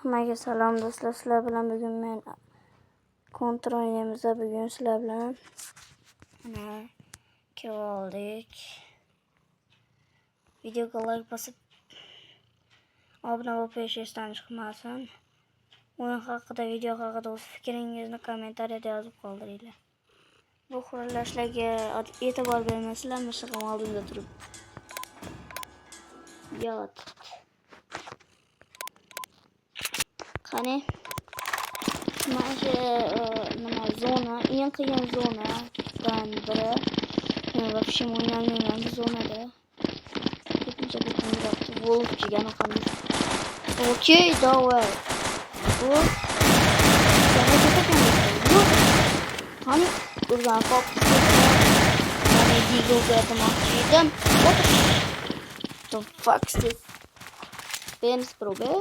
Hammaga salom do'stlar. Sizlar bilan bugun men kontrol o'ynaymiz. Bugun sizlar bilan mana kirib oldik. Videoga like bosib obuna bo'lib qo'yishdan chiqmasin. O'yin haqida, video haqida o'z fikringizni kommentariyada yozib qoldiringlar. Bu xurlashlarga e'tibor bermasizlar, mishig'im oldimda turib. Yot. Qani mana shu nima zona, eng qiyin zonadan biri. Men вообще o'ynolmayman bu zonada. Ko'pincha Wolf degan qanday. Okey, давай. Bu yana ketakan. Qani urgan qop. Mana Digoga demoqchi edim. What the fuck is this? Bems probe.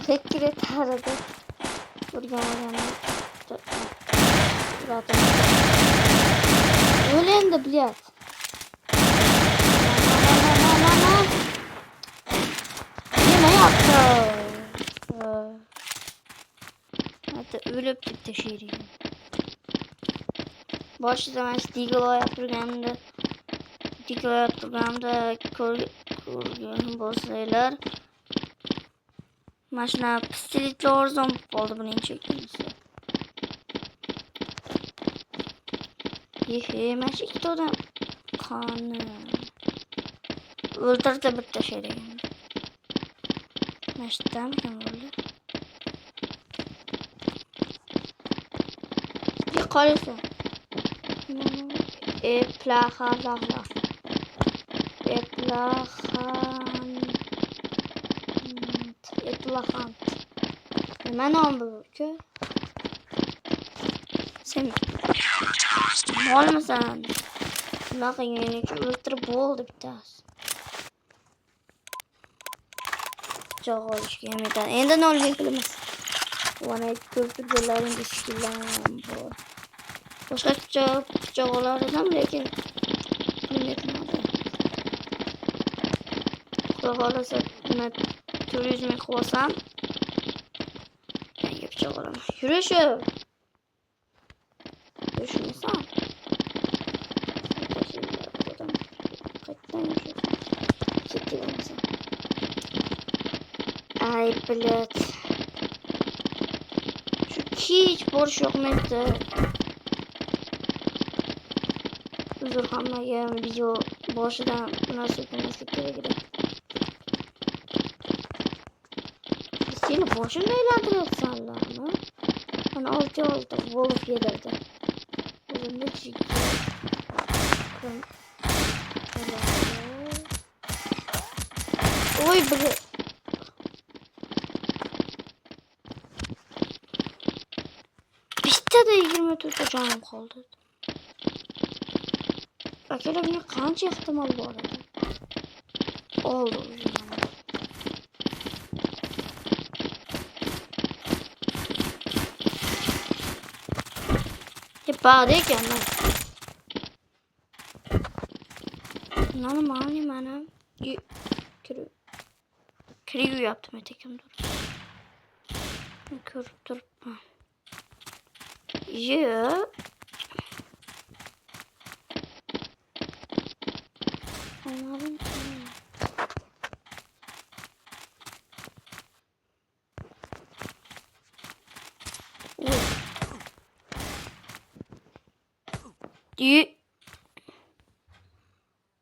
Fikri tarada urgan zaten ölendi блядь. Nima yaptı? Hatta ölüp gitti şehri. Boshida men Diglo yaptırganimda ko'rgan bo'lsanglar, mashina pistoletli arzon bo'ldi buning chekisi. Mana shu ikkita odam qani o'ldirdi bitta sherigini. Mashtam kim bo'ldi? Qolsa. Eplaxan. Nima nom bu? Sen molmisan? Bunaqa yeni o'ltirib bo'ldi bittasi. Jo'q olishga yemdan. Endi nolga qilamiz. Mana ko'pirlaring ishkilan bor. Boshqa pichoqlar ham lekin bilmayman. Xohlasa buni turizm qilsam yangi pichoq olaman. Yurishi. Yurishmisan? Ay, блядь. Şu hiç boş yok muydu? Uzun hamlaga video boshidan nasıl yapılmaslik kerak. Seni boshini aylantiryapsanlarmi? Mana olti Wolf yedirdi. O'zimda chigga. Oy bir bitta da 24 canım qoldi. Akalar buni qancha ehtimol bor edi? Oldi o'zim. Bad ekan men. Normal mana kiriyu yaptım etekim dur. Ko'rib turibman. Yo'q.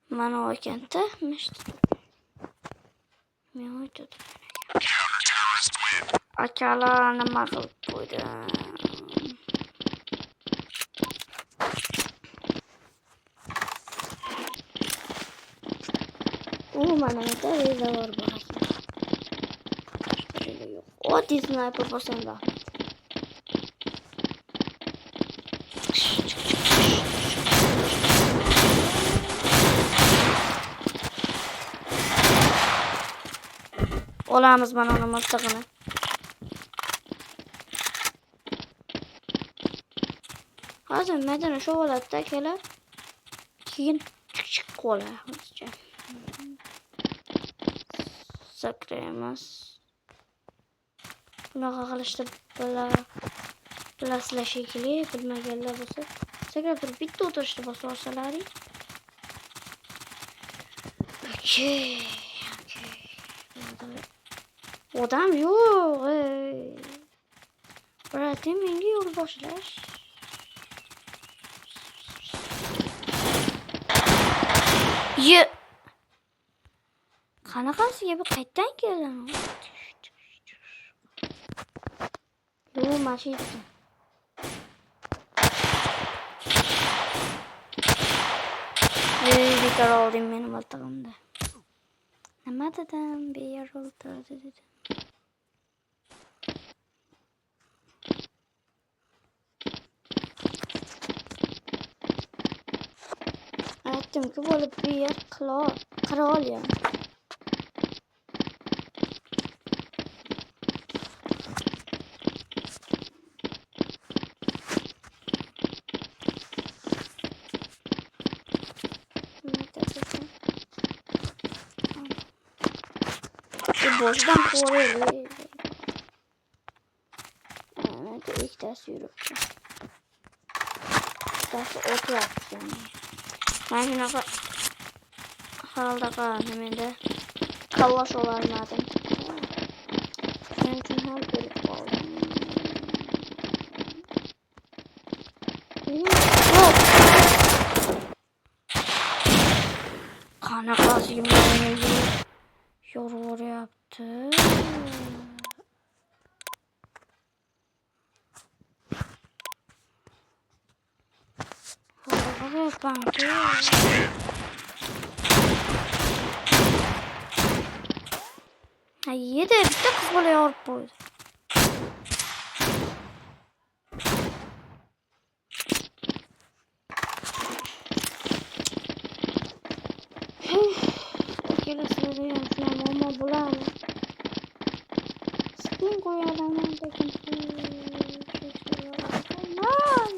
Mana o'kanda men o'tdim. Akalar nima qilib qo'ydi? Mana bitta rezavor bor ekan. Oddiy snayper bo'lsam da. Olamiz mana uni miltig'ini. Hozir maydonga sho'g'latda kelib, keyin chiq qo'yamiz. Sakraymiz. Bunaqa qilishni bilasizlar shekilli, bilmaganlar bo'lsa. Sakrab turib bitta o'tirishni bosib olsalaring. Okey. Odam yo'q. Bratim menga yo'l boshlash. Qanaqasiga bu qayerdan kelgan? Yo'q, mashina. Bekor oldim meni miltig'imda. Nima dedim? Berildi dedim. Aytdim-ku, bo'lib bu yer qirol ya. Boşdan koruyor. Evet, ilk ders yürüyüşü. Ders otu yaptık yani. Ben şimdi halda kalan hemen de kavaş olanlardan. Senin için her bölük aldım. Yok. Kana kasayım ben. Yorur yaptı. Hava bandı. Hayır de bir de kız böyle yorup boydu. Gelesine de yansınam ama bulamam. Sıkın koyalım. Aman!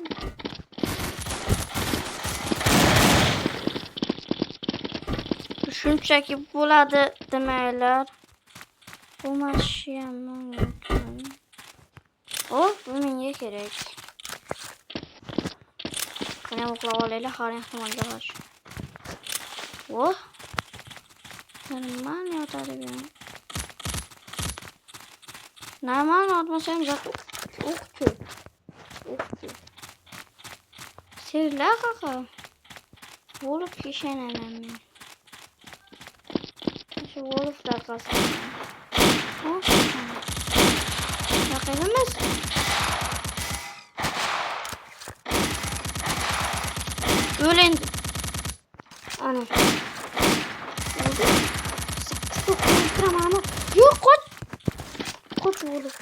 Shunchaki bo'ladi demanglar. Bu mashinani unutdim. Oh, bu menga kerak. Qani uxlab olaylik, har ehtimolga qarshi. Oh. Normal yotadi bu. Normal yotmasam zaten uxtu. Sevlar qaqa. Bo'lib kishanaman men. Şu wolflar qalsin. Yaqinimiz. Ölen. Ana. Tamam. Yok koç. Koç wolf.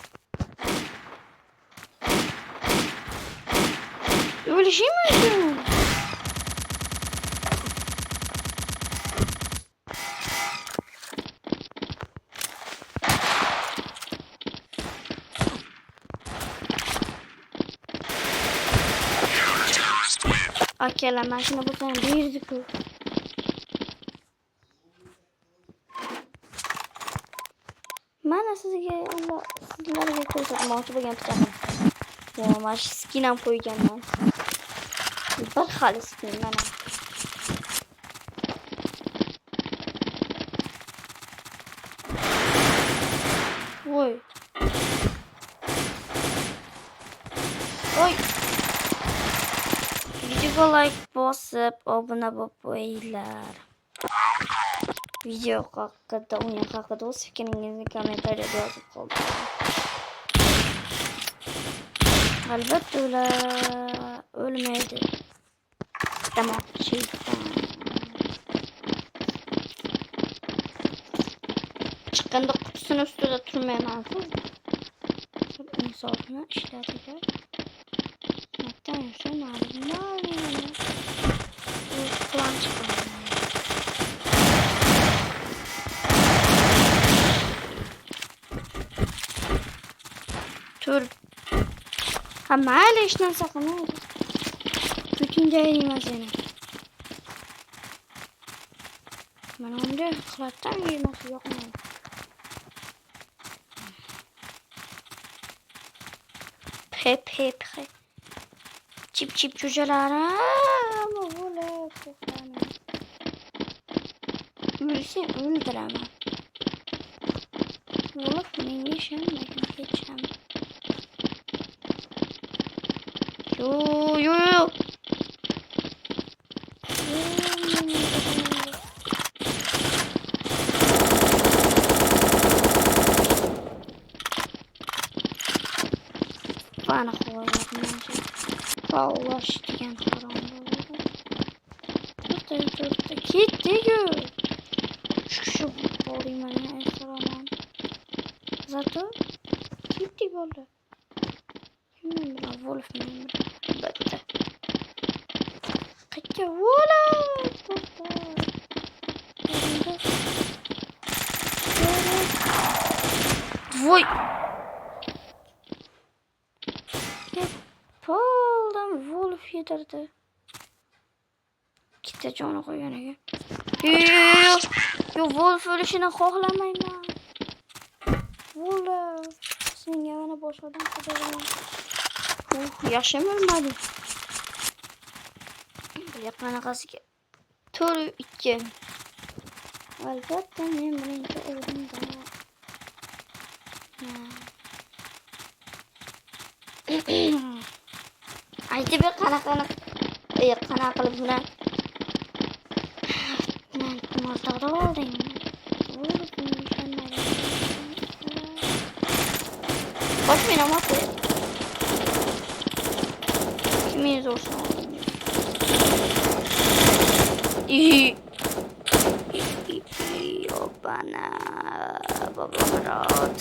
Öyle şey mi yapıyorsun? Akela ben şimdi buradan girdik. Mana sizlarga ko'rsatmoqchi bo'lgan pichog'im. Mana shu skin ham qo'yganman. Bir xil skin mana. Voy. Oy. Videoga like bosib, obuna bo'lib qo'yinglar. Video haqida, o'yin haqida o'z fikringizni kommentariyada yozib qoldiring. Albatta ular o'lmaydi. Tamam, shayton. Chiqqanda qutisini ustida turmayman-ku. Insofni ishladilar. Maktan yursa normal. Bu plan chiqqan. Tur. Ha mayli ishdan saqlanadi. Butun joyni emas yana. Mana bunday qilatdan yemasi yoqmaydi. Hep. Chip çocuğlarım. Oğlum. Ölse öldüremem. Wolf menga ishonmagan hech ham. Yo. Bana kovalarım. Vallahi degan harom bo'ldi. To'xta. Ketdi-ku. Shu bo'layman asalaman. Zato ketdi bo'ldi. Kimdir Wolf men bitta. Qayerga Wolf? To'xta. Voy. Poldan Wolf yedirdi. Ikkita joni qo'ygan ekan. Yo, Wolf o'lishini xohlamayman. Wolf, senga mana boshqadan qidiraman. Yaxshi o'lmadi. Qanaqasiga? 4-2. Albatta men birinchi o'rinda. Aytib qanaqa qilib bilan mozorda olding. Bosh men amate. Kimin zorsan? Yobana baba Murod.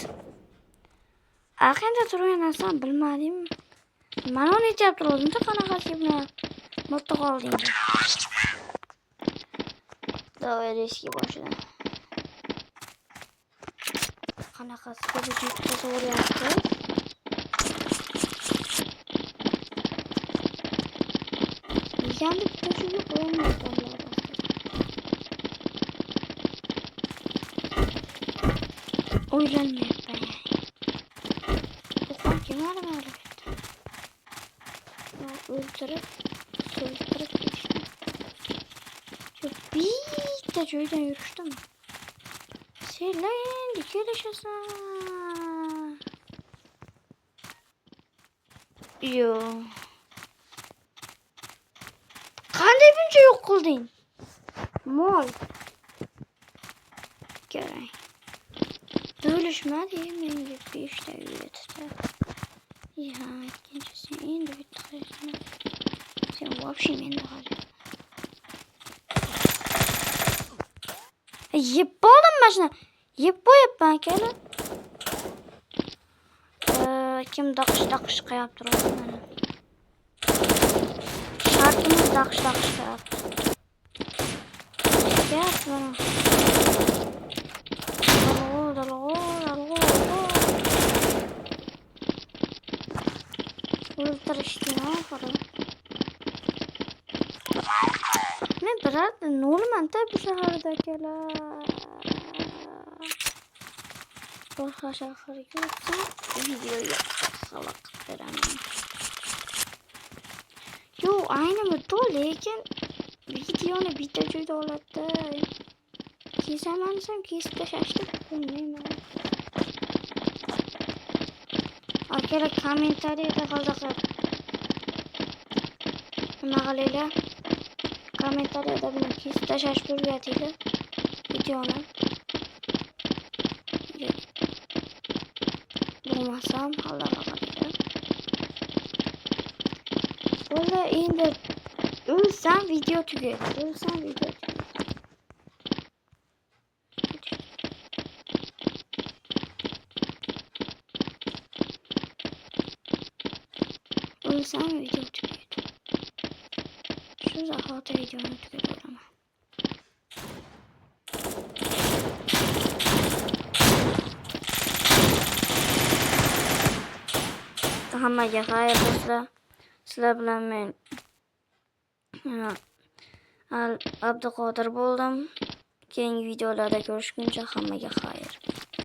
Aqenda turgan narsani bilmadim. Mana uni aytib turdim-da qanaqasi bilan motto qolding. Davay riski boshla. Qanaqasiga vujud tasavvuryapti. Yandı çocuğu koyamazlar. Oylanmıyor ben yani. Okan kim var mı öyle bitti? Öldürüp geçtim. Bir de köyden yürüyüştüm. Seyirleyin dikkat yaşasın. Yo. Qanday buncha yo'q qilding? Mol. Kerak. O'lishmadi menga 5 ta uyatdi. Ya, ikkinchisi endi bitta qilishni. Sen вообще menda qoldi. Yeb bo'ldim mashina. Yeb qo'yibman akala. Kim daqish qo'yib turibdi mana. Şarkımız daqış yaptı. Gel bana. Dalgo. Öldürüştü ne yapalım? Ne biraz normal tabi bu şehirdekiler. Başka şehir yoksa videoyu salak veremem. Yo aynı mı to lekin videoni bitta joyda oladi. Kesamansam kesib tashlashni bilmayman. Akalar kommentariyada qiziqib nima qilinglar? Kommentariyada buni kesib tashlashni o'rgatinglar videoni. Bo'lmasam Allohga qilinglar. Valla endi o'lsam video tugaydi. O'lsam video tugaydi. Shu zahoti videoni tugataveraman. Hammaga xayr do'stlar. Sizlar bilan men Abduqodir bo'ldim. Keyingi videolarda ko'rishguncha hammaga xayr.